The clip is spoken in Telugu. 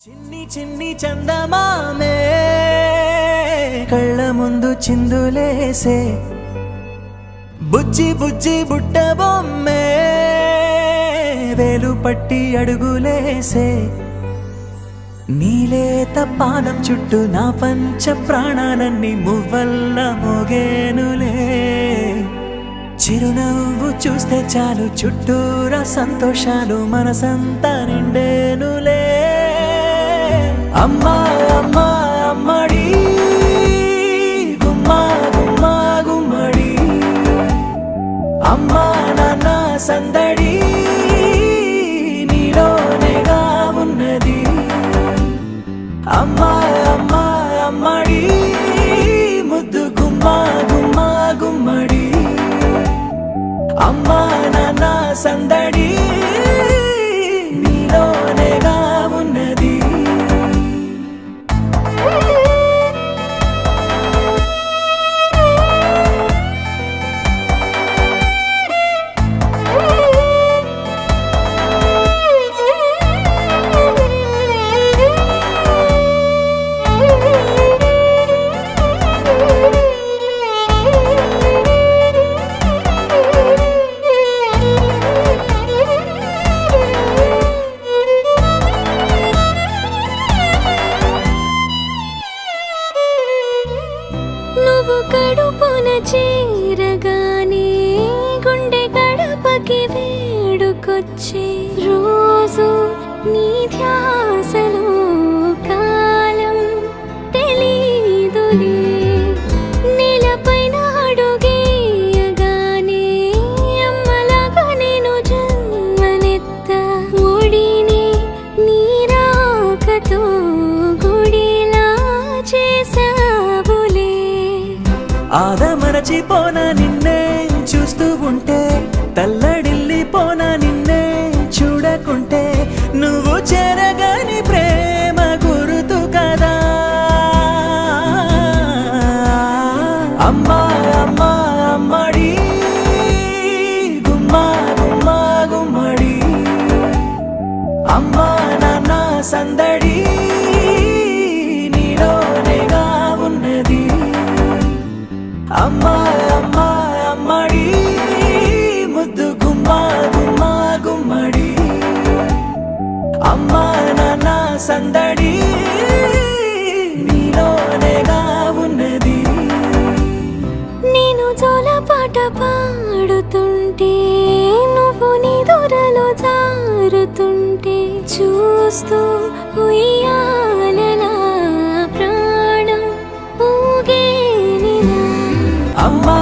చిన్ని చిన్ని చందమామే కళ్ళ ముందు చిందులేసే బుజ్జి బుజ్జి బుట్ట బొమ్మే వేలు పట్టి అడుగులేసే నీలేత పాదం చుట్టూ నా పంచ ప్రాణాలన్నీ మువ్వల్ల మోగేనులే చిరునవ్వు చూస్తే చాలు చుట్టూరా సంతోషాలు మనసంతా నిండేనులే అమ్మా అమ్మా అమ్మడి గుమ్మా గుమ్మా గుమ్మడి అమ్మా నాన్న సందడి నీలోనేగా ఉన్నది అమ్మా అమ్మా అమ్మడి ముద్దు గుమ్మా గుమ్మా గుమ్మడి అమ్మా నాన్న సందడి నీలోనేగా ఉన్నది కడుపున చేరగానే గుండె గడపకి వేడుకొచ్చే రోజు నీ ధ్యాసలో కాలం తెలీదులే నేలపైన అడుగేయగానే అమ్మలాగా నేను జన్మనెత్త ఒడిని నీ రాకతో గుడిలా చేసావులే ఆదమరచిపోనా నిన్నే చూస్తూ ఉంటే తల్లడిల్లిపోనా నిన్నే చూడకుంటే నువ్వు చెరగని ప్రేమ గురుతు కదా అమ్మా అమ్మా అమ్మడి గుమ్మా గుమ్మా గుమ్మడి అమ్మా నాన్న సందడి నీలోనేగా ఉన్నది అమ్మా అమ్మా అమ్మడి ముద్దు గుమ్మా గుమ్మా గుమ్మడి అమ్మా నాన్న సందడి నీలోనేగా ఉన్నది నేను జోలపాట పాడుతుంటే నువ్వు నీ దూరలో జారుతుంటే చూస్తూ ఉయ్యాలలా ప్రాణం ఊగేనిలా అమ్మా